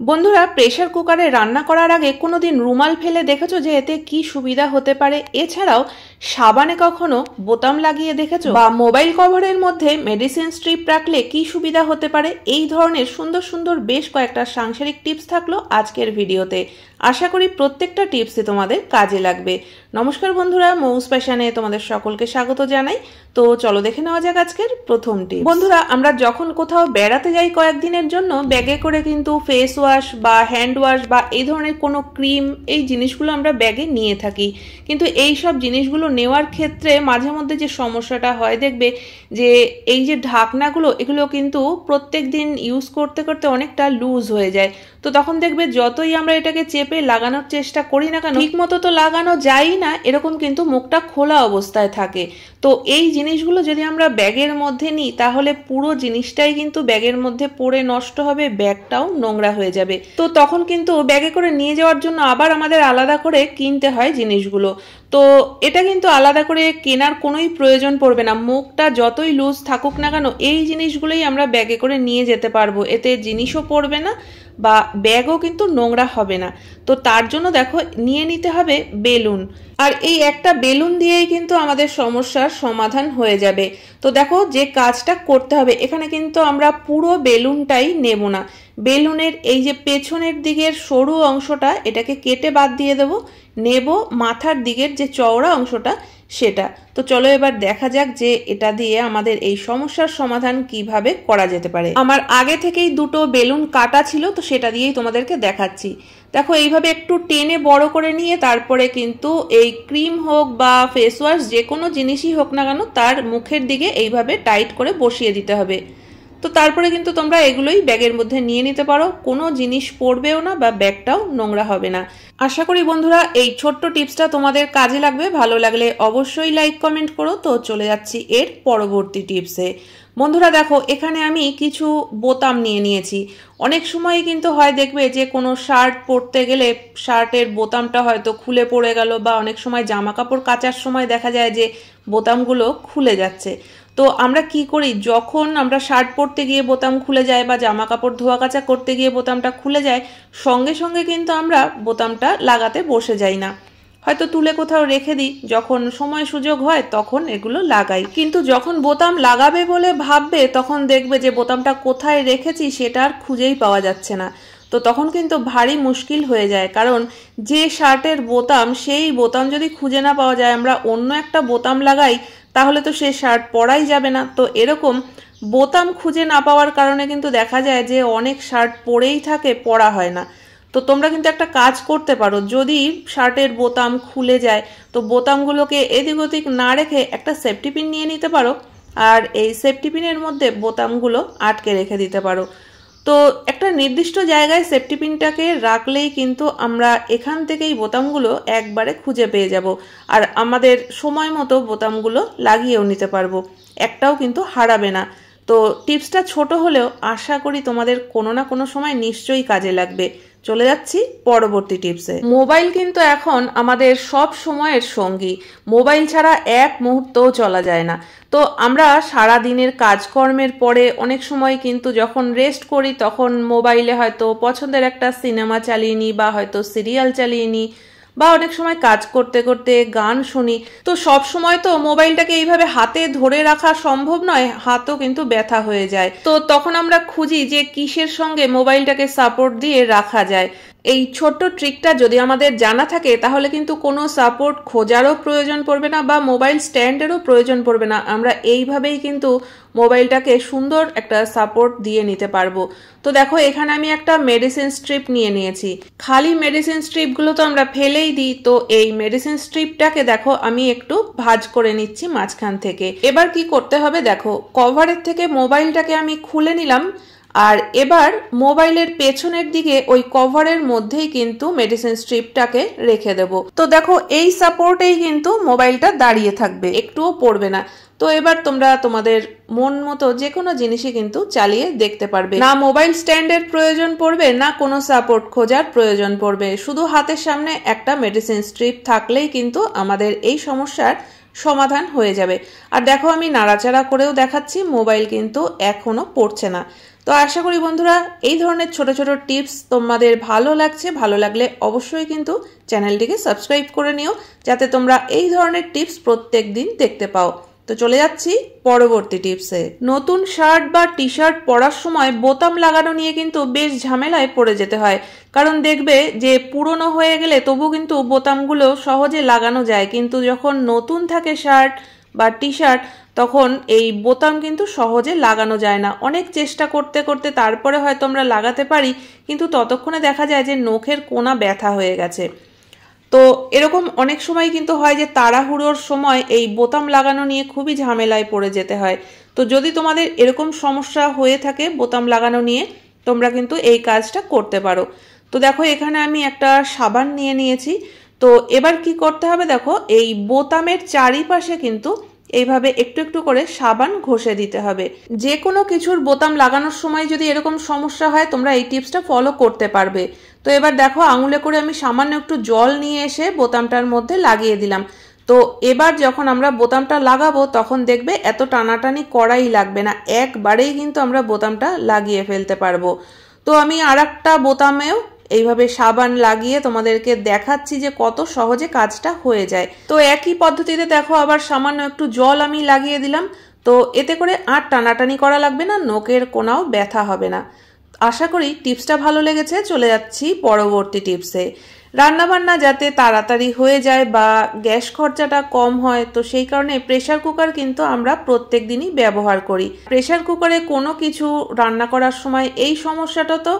বন্ধুরা, প্রেসার কুকারে রান্না করার আগে কোনোদিন রুমাল ফেলে দেখেছো যে এতে কি সুবিধা হতে পারে? এছাড়াও সাবানে কখনো বোতাম লাগিয়ে দেখেছো? বা মোবাইল কভারের মধ্যে মেডিসিন স্ট্রিপ রাখলে কি সুবিধা হতে পারে? এই ধরনের সুন্দর সুন্দর বেশ কয়েকটা সাংসারিক টিপস থাকলো আজকের ভিডিওতে। আশা করি প্রত্যেকটা টিপসই তোমাদের কাজে লাগবে। নমস্কার বন্ধুরা, মৌস ফ্যাশনে তোমাদের সকলকে স্বাগত জানাই। তো চলো দেখে নেওয়া যাক আজকের প্রথম টিপস। বন্ধুরা, আমরা যখন কোথাও বেড়াতে যাই কয়েকদিনের জন্য, ব্যাগে করে কিন্তু ফেস ওয়াশ বা হ্যান্ড ওয়াশ বা এই ধরনের কোনো ক্রিম, এই জিনিসগুলো আমরা ব্যাগে নিয়ে থাকি। কিন্তু এই সব জিনিসগুলো নেওয়ার ক্ষেত্রে মাঝে মধ্যে যে সমস্যাটা হয়, দেখবে যে এই যে ঢাকনাগুলো, এগুলো কিন্তু প্রত্যেক দিন ইউজ করতে করতে অনেকটা লুজ হয়ে যায়। তো তখন দেখবে যতই আমরা এটাকে চেপে লাগানোর চেষ্টা করি না কেন, ঠিক মতো তো লাগানো যায়ই না, এরকম কিন্তু মুখটা খোলা অবস্থায় থাকে। তো এই জিনিসগুলো যদি আমরা ব্যাগের মধ্যে নিই, তাহলে পুরো জিনিসটাই কিন্তু ব্যাগের মধ্যে পড়ে নষ্ট হবে, ব্যাগটাও নোংরা হয়ে যাবে। তো তখন কিন্তু ব্যাগে করে নিয়ে যাওয়ার জন্য আবার আমাদের আলাদা করে কিনতে হয় জিনিসগুলো। তো এটা কিন্তু আলাদা করে কেনার কোনোই প্রয়োজন পড়বে না। মুখটা যতই লুজ থাকুক না কেন, এই জিনিসগুলোই আমরা ব্যাগে করে নিয়ে যেতে পারবো। এতে জিনিসও পড়বে না বা ব্যাগও কিন্তু নোংরা হবে না। তো তার জন্য দেখো, নিয়ে নিতে হবে বেলুন। আর এই একটা বেলুন দিয়েই কিন্তু আমাদের সমস্যার সমাধান হয়ে যাবে। তো দেখো, যে কাজটা করতে হবে, এখানে কিন্তু আমরা পুরো বেলুনটাই নেব না। বেলুনের এই যে পেছনের দিকের সরু অংশটা, এটাকে কেটে বাদ দিয়ে দেবো। নেব মাথার দিকের যে চওড়া অংশটা, সেটা। তো চলো এবার দেখা যাক যে এটা দিয়ে আমাদের এই সমস্যার সমাধান কিভাবে করা যেতে পারে। আমার আগে থেকেই দুটো বেলুন কাটা ছিল, তো সেটা দিয়েই তোমাদেরকে দেখাচ্ছি। দেখো, এইভাবে একটু টেনে বড় করে নিয়ে তারপরে কিন্তু এই ক্রিম হোক বা ফেস ওয়াশ, যে কোনো জিনিসই হোক না কেন, তার মুখের দিকে এইভাবে টাইট করে বসিয়ে দিতে হবে। তো তারপরে কিন্তু তোমরা এগুলোই ব্যাগের মধ্যে নিয়ে নিতে পারো, কোনো জিনিস পড়বেও না বা ব্যাগটাও নোংরা হবে না। আশা করি বন্ধুরা এই ছোট্ট টিপসটা তোমাদের কাজে লাগবে। ভালো লাগলে অবশ্যই লাইক কমেন্ট করো। তো চলে যাচ্ছি এর পরবর্তী টিপসে। বন্ধুরা দেখো, এখানে আমি কিছু বোতাম নিয়ে নিয়েছি। অনেক সময় কিন্তু হয়, দেখবে যে কোনো শার্ট পরতে গেলে শার্টের বোতামটা হয়তো খুলে পড়ে গেল, বা অনেক সময় জামা কাপড় কাচার সময় দেখা যায় যে বোতামগুলো খুলে যাচ্ছে। তো আমরা কি করি, যখন আমরা শার্ট পরতে গিয়ে বোতাম খুলে যায় বা জামা কাপড় ধোয়া কাচা করতে গিয়ে বোতামটা খুলে যায়, সঙ্গে সঙ্গে কিন্তু আমরা বোতামটা লাগাতে বসে যাই না, হয়তো তুলে কোথাও রেখে দিই। যখন সময় সুযোগ হয় তখন এগুলো লাগাই, কিন্তু যখন বোতাম লাগাবে বলে ভাববে, তখন দেখবে যে বোতামটা কোথায় রেখেছি সেটা আর খুঁজেই পাওয়া যাচ্ছে না। তো তখন কিন্তু ভারী মুশকিল হয়ে যায়, কারণ যে শার্টের বোতাম, সেই বোতাম যদি খুঁজে না পাওয়া যায়, আমরা অন্য একটা বোতাম লাগাই, তাহলে তো সে শার্ট পরাই যাবে না। তো এরকম বোতাম খুঁজে না পাওয়ার কারণে কিন্তু দেখা যায় যে অনেক শার্ট পরেই থাকে, পরা হয় না। তো তোমরা কিন্তু একটা কাজ করতে পারো, যদি শার্টের বোতাম খুলে যায়, তো বোতামগুলোকে এদিক ওদিক না রেখে একটা সেফটি পিন নিয়ে নিতে পারো, আর এই সেফটি পিনের মধ্যে বোতামগুলো আটকে রেখে দিতে পারো। তো একটা নির্দিষ্ট জায়গায় সেফটি পিনটাকে রাখলেই কিন্তু আমরা এখান থেকেই বোতামগুলো একবারে খুঁজে পেয়ে যাব, আর আমাদের সময় মতো বোতামগুলো লাগিয়েও নিতে পারবো, একটাও কিন্তু হারাবে না। তো টিপসটা ছোট হলেও আশা করি তোমাদের কোনো না কোনো সময় নিশ্চয়ই কাজে লাগবে। চলে যাচ্ছি পরবর্তী টিপসে। মোবাইল কিন্তু এখন আমাদের সব সময়ের সঙ্গী। মোবাইল ছাড়া এক মুহূর্তও চলা যায় না। তো আমরা সারা দিনের কাজকর্মের পরে অনেক সময় কিন্তু যখন রেস্ট করি, তখন মোবাইলে হয়তো পছন্দের একটা সিনেমা চালিয়ে নিই, বা হয়তো সিরিয়াল চালিয়ে নিই, বা অনেক সময় কাজ করতে করতে গান শুনি। তো সব সময় তো মোবাইলটাকে এইভাবে হাতে ধরে রাখা সম্ভব নয়, হাতও কিন্তু ব্যথা হয়ে যায়। তো তখন আমরা খুঁজি যে কিসের সঙ্গে মোবাইলটাকে সাপোর্ট দিয়ে রাখা যায়। এই ছোট্ট ট্রিকটা যদি আমাদের জানা থাকে, তাহলে কিন্তু কোনো সাপোর্ট খোঁজারও প্রয়োজন পড়বে না, বা মোবাইল স্ট্যান্ডেরও প্রয়োজন পড়বে না। আমরা এইভাবেই কিন্তু মোবাইলটাকে সুন্দর একটা সাপোর্ট দিয়ে নিতে পারবো। তো দেখো, এখানে আমি একটা মেডিসিন স্ট্রিপ নিয়ে নিয়েছি। খালি মেডিসিন স্ট্রিপগুলো তো আমরা ফেলেই দিই। তো এই মেডিসিন স্ট্রিপটাকে দেখো আমি একটু ভাঁজ করে নিচ্ছি মাঝখান থেকে। এবার কি করতে হবে, দেখো কভারের থেকে মোবাইলটাকে আমি খুলে নিলাম, আর এবার মোবাইলের পেছনের দিকে ওই কভারের মধ্যেই কিন্তু মেডিসিন স্ট্রিপটাকে রেখে দেব। তো দেখো, এই সাপোর্টেই কিন্তু মোবাইলটা দাঁড়িয়ে থাকবে, একটুও পড়বে না। তো এবার তোমরা তোমাদের মন মতো যে কোনো জিনিসই কিন্তু চালিয়ে দেখতে পারবে। না মোবাইল স্ট্যান্ডের প্রয়োজন পড়বে, না কোনো সাপোর্ট খোঁজার প্রয়োজন পড়বে। শুধু হাতের সামনে একটা মেডিসিন স্ট্রিপ থাকলেই কিন্তু আমাদের এই সমস্যার সমাধান হয়ে যাবে। আর দেখো, আমি নাড়াচাড়া করেও দেখাচ্ছি, মোবাইল কিন্তু এখনো পড়ছে না। তো আশা করি বন্ধুরা এই ধরনের ছোট ছোট টিপস তোমাদের ভালো লাগছে। ভালো লাগলে অবশ্যই কিন্তু চ্যানেলটিকে সাবস্ক্রাইব করে নিও, যাতে তোমরা এই ধরনের টিপস প্রত্যেক দিন দেখতে পাও। তো চলে যাচ্ছি পরবর্তী টিপসে। নতুন শার্ট বা টি শার্ট পরার সময় বোতাম লাগানো নিয়ে কিন্তু বেশ ঝামেলায় পড়ে যেতে হয়। কারণ দেখবে যে পুরনো হয়ে গেলে তবু কিন্তু বোতামগুলো সহজে লাগানো যায়, কিন্তু যখন নতুন থাকে শার্ট বা টি শার্ট তখন এই বোতাম কিন্তু সহজে লাগানো যায় না। অনেক চেষ্টা করতে করতে তারপরে হয়তো আমরা লাগাতে পারি, কিন্তু ততক্ষণে দেখা যায় যে নখের কোনা ব্যথা হয়ে গেছে। তো এরকম অনেক সময় কিন্তু হয় যে তাড়াহুড়োর সময় এই বোতাম লাগানো নিয়ে খুবই ঝামেলায় পড়ে যেতে হয়। তো যদি তোমাদের এরকম সমস্যা হয়ে থাকে বোতাম লাগানো নিয়ে, তোমরা কিন্তু এই কাজটা করতে পারো। তো দেখো এখানে আমি একটা সাবান নিয়ে নিয়েছি। তো এবার কি করতে হবে, দেখো এই বোতামের চারিপাশে কিন্তু এইভাবে একটু একটু করে সাবান ঘষে দিতে হবে। যে কোনো কিছুর বোতাম লাগানোর সময় যদি এরকম সমস্যা হয় তোমরা এই টিপসটা ফলো করতে পারবে। তো এবার দেখো আঙুলে করে আমি সামান্য একটু জল নিয়ে এসে বোতামটার মধ্যে লাগিয়ে দিলাম। তো এবার যখন আমরা বোতামটা লাগাবো তখন দেখবে এত টানাটানি করাই লাগবে না, একবারেই কিন্তু আমরা বোতামটা লাগিয়ে ফেলতে পারবো। তো আমি আরেকটা বোতামেও এইভাবে সাবান লাগিয়ে তোমাদেরকে দেখাচ্ছি যে কত সহজে কাজটা হয়ে যায়। তো একই পদ্ধতিতে দেখো আবার সামান্য একটু জল আমি লাগিয়ে দিলাম। তো এতে করে আর টানাটানি করা লাগবে না, নখের কোনাও ব্যথা হবে না। আশা করি টিপসটা ভালো লেগেছে। চলে যাচ্ছি পরবর্তী টিপসে। রান্নাবান্না যাতে তাড়াতাড়ি হয়ে যায় বা গ্যাস খরচাটা কম হয়, তো সেই কারণে প্রেসার কুকার কিন্তু আমরা প্রত্যেক দিনই ব্যবহার করি। প্রেসার কুকারে কোনো কিছু রান্না করার সময় এই সমস্যাটা তো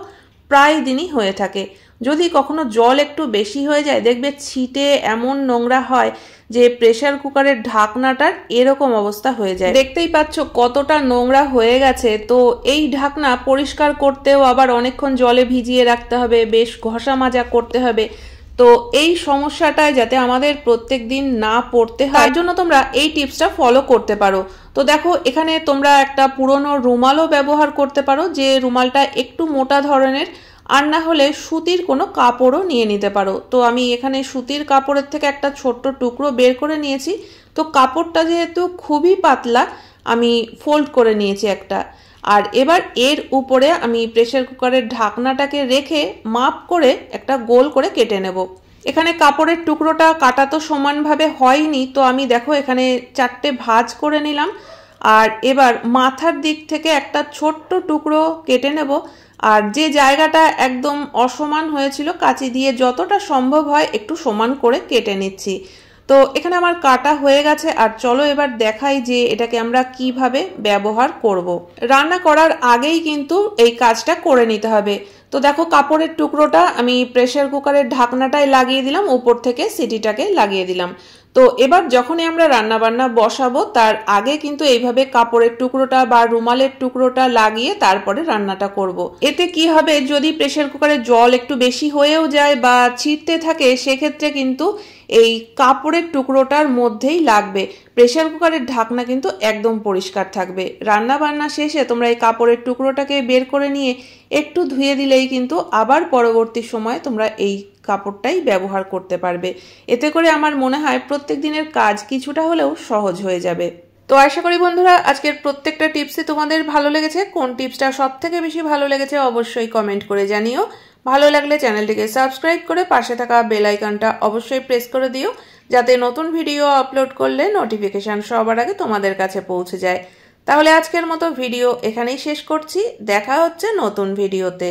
প্রায় দিনই হয়ে থাকে। যদি কখনো জল একটু বেশি হয়ে যায় দেখবে ছিটে এমন নোংরা হয় যে প্রেসার কুকারের ঢাকনাটার এরকম অবস্থা হয়ে যায়। দেখতেই পাচ্ছ কতটা নোংরা হয়ে গেছে। তো এই ঢাকনা পরিষ্কার করতেও আবার অনেকক্ষণ জলে ভিজিয়ে রাখতে হবে, বেশ ঘষা মাজা করতে হবে। তো এই সমস্যাটায় যাতে আমাদের প্রত্যেক দিন না পড়তে হয় তার জন্য তোমরা এই টিপসটা ফলো করতে পারো। তো দেখো এখানে তোমরা একটা পুরনো রুমালও ব্যবহার করতে পারো, যে রুমালটা একটু মোটা ধরনের, আর না হলে সুতির কোনো কাপড়ও নিয়ে নিতে পারো। তো আমি এখানে সুতির কাপড়ের থেকে একটা ছোট্ট টুকরো বের করে নিয়েছি। তো কাপড়টা যেহেতু খুবই পাতলা আমি ফোল্ড করে নিয়েছি একটা। আর এবার এর উপরে আমি প্রেসার কুকারের ঢাকনাটাকে রেখে মাপ করে একটা গোল করে কেটে নেব। এখানে কাপড়ের টুকরোটা কাটা তো সমানভাবে হয়নি, তো আমি দেখো এখানে 4টে ভাঁজ করে নিলাম। আর এবার মাথার দিক থেকে একটা ছোট্ট টুকরো কেটে নেব। আর যে জায়গাটা একদম অসমান হয়েছিল কাঁচি দিয়ে যতটা সম্ভব হয় একটু সমান করে কেটে নিচ্ছি। তো এখানে আমার কাটা হয়ে গেছে। আর চলো এবার দেখাই যে এটাকে আমরা কিভাবে ব্যবহার করব। রান্না করার আগেই কিন্তু এই কাজটা করে নিতে হবে। তো দেখো কাপড়ের টুকরোটা আমি প্রেসার কুকারের ঢাকনাটায় লাগিয়ে দিলাম, উপর থেকে সিটিটাকে লাগিয়ে দিলাম। তো এবার যখনই আমরা রান্না বান্না বসাবো তার আগে কিন্তু এইভাবে কাপড়ের টুকরোটা বা রুমালের টুকরোটা লাগিয়ে তারপরে রান্নাটা করব। এতে কি হবে, যদি প্রেসার কুকারে জল একটু বেশি হয়েও যায় বা ছিটতে থাকে সেক্ষেত্রে কিন্তু এই কাপড়ের টুকরোটার মধ্যেই লাগবে। প্রেসার কুকারের ঢাকনা কিন্তু একদম পরিষ্কার থাকবে। রান্না বান্না শেষে তোমরা এই কাপড়ের টুকরোটাকে বের করে নিয়ে একটু ধুয়ে দিলেই কিন্তু আবার পরবর্তী সময় তোমরা এই কাপড়টাই ব্যবহার করতে পারবে। এতে করে আমার মনে হয় প্রত্যেক দিনের কাজ কিছুটা হলেও সহজ হয়ে যাবে। তো আশা করি বন্ধুরা আজকের প্রত্যেকটা টিপসই তোমাদের ভালো লেগেছে। কোন টিপসটা সব থেকে বেশি ভালো লেগেছে অবশ্যই কমেন্ট করে জানিও। ভালো লাগলে চ্যানেলটিকে সাবস্ক্রাইব করে পাশে থাকা বেল আইকনটা অবশ্যই প্রেস করে দিও, যাতে নতুন ভিডিও আপলোড করলে নোটিফিকেশন সবার আগে তোমাদের কাছে পৌঁছে যায়। তাহলে আজকের মতো ভিডিও এখানেই শেষ করছি। দেখা হচ্ছে নতুন ভিডিওতে।